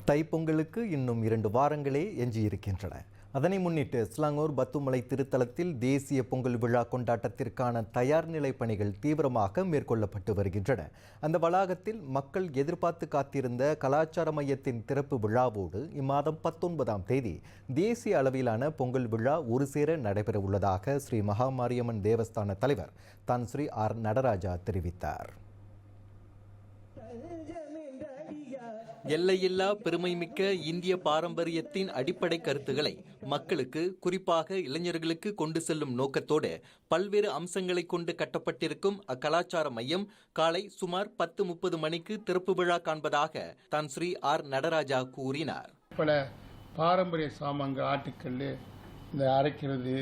தைப்பொங்கலுக்கு இன்னும் 2 வாரங்களே எஞ்சியிருக்கின்றன. அதனை முன்னிட்டு ஸ்லாங்கூர் பத்துமலை திருத்தலத்தில் தேசிய பொங்கல் விழா கொண்டாட்டத்திற்கான தயார் நிலை பணிகள் தீவிரமாக மேற்கொள்ளப்பட்டு வருகின்றன. அந்த வளாகத்தில் மக்கள் எதிர்பார்த்து காத்திருந்த கலாச்சார மையத்தின் திறப்பு விழாவோடு இம்மாதம் 19ஆம் தேதி தேசிய அளவிலான பொங்கல் விழா ஒருசேர நடைபெற உள்ளதாக ஸ்ரீ மகாமாரியம்மன் தேவஸ்தான தலைவர் தான் ஸ்ரீ ஆர் நடராஜா தெரிவித்தார். எல்லையில்லா பெருமைமிக்க இந்திய பாரம்பரியத்தின் அடிப்படை கருத்துக்களை மக்களுக்கு, குறிப்பாக இளைஞர்களுக்கு கொண்டு செல்லும் நோக்கத்தோடு பல்வேறு அம்சங்களை கொண்டு கட்டப்பட்டிருக்கும் அக்கலாச்சார மையம் காலை சுமார் 10:30 மணிக்கு திறப்பு விழா காண்பதாக தான் ஸ்ரீ ஆர் நடராஜா கூறினார். பல பாரம்பரிய சாமான்கள், ஆட்டுக்கல், இந்த அரைக்கிறது,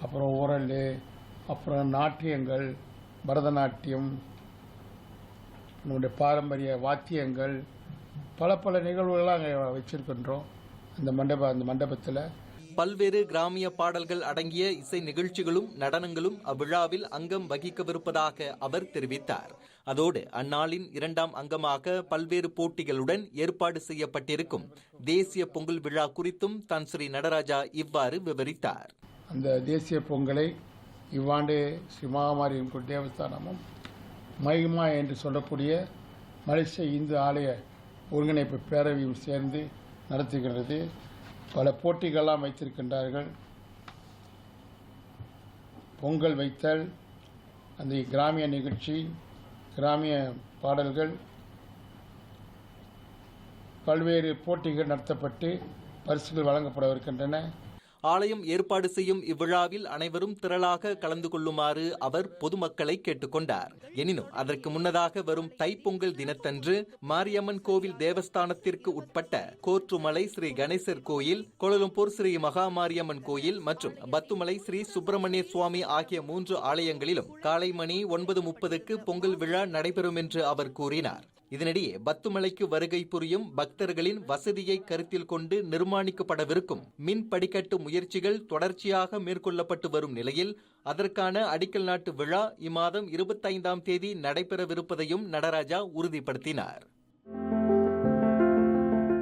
அப்புறம் உரல், அப்புறம் நாட்டியங்கள், பரதநாட்டியம், நம்முடைய பாரம்பரிய வாத்தியங்கள், பல நிகழ்வுகளாக அங்கே வச்சிருக்கின்றோம். அந்த மண்டபத்தில் பல்வேறு கிராமிய பாடல்கள் அடங்கிய இசை நிகழ்ச்சிகளும் நடனங்களும் அவ்விழாவில் அங்கம் வகிக்கவிருப்பதாக அவர் தெரிவித்தார். அதோடு அந்நாளின் 2ஆம் அங்கமாக பல்வேறு போட்டிகளுடன் ஏற்பாடு செய்யப்பட்டிருக்கும் தேசிய பொங்கல் விழா குறித்தும் தான் ஸ்ரீ நடராஜா இவ்வாறு விவரித்தார். அந்த தேசிய பொங்கலை இவ்வாண்டு ஸ்ரீ மகாமாரியம்மன் தேவஸ்தானமும் மகிமா என்று சொல்லக்கூடிய மலேசிய இந்து ஆலய ஒருங்கிணைப்பு பேரவையும் சேர்ந்து நடத்துகிறது. பல போட்டிகள்லாம் வைத்திருக்கின்றார்கள். பொங்கல் வைத்தல், அந்த கிராமிய நிகழ்ச்சி, கிராமிய பாடல்கள், பல்வேறு போட்டிகள் நடத்தப்பட்டு பரிசுகள் வழங்கப்படவிருக்கின்றன. ஆலயம் ஏற்பாடு செய்யும் இவ்விழாவில் அனைவரும் திரளாக கலந்து கொள்ளுமாறு அவர் பொதுமக்களை கேட்டுக்கொண்டார். எனினும் அதற்கு முன்னதாக வரும் தைப்பொங்கல் தினத்தன்று மாரியம்மன் கோவில் தேவஸ்தானத்திற்கு உட்பட்ட கோற்றுமலை ஸ்ரீ கணேசர் கோயில், கோலலம்பூர் ஸ்ரீ மகாமாரியம்மன் கோயில் மற்றும் பத்துமலை ஸ்ரீ சுப்பிரமணிய சுவாமி ஆகிய 3 ஆலயங்களிலும் காலை மணி 9:30க்கு பொங்கல் விழா நடைபெறும் என்று அவர் கூறினார். இதனிடையே பத்துமலைக்கு வருகை புரியும் பக்தர்களின் வசதியை கருத்தில் கொண்டு நிர்மாணிக்கப்படவிருக்கும் மின் படிக்கட்டு முயற்சிகள் தொடர்ச்சியாக மேற்கொள்ளப்பட்டு வரும் நிலையில் அதற்கான அடிக்கல் நாட்டு விழா இம்மாதம் 25ஆம் தேதி நடைபெறவிருப்பதையும் நடராஜா உறுதிப்படுத்தினார்.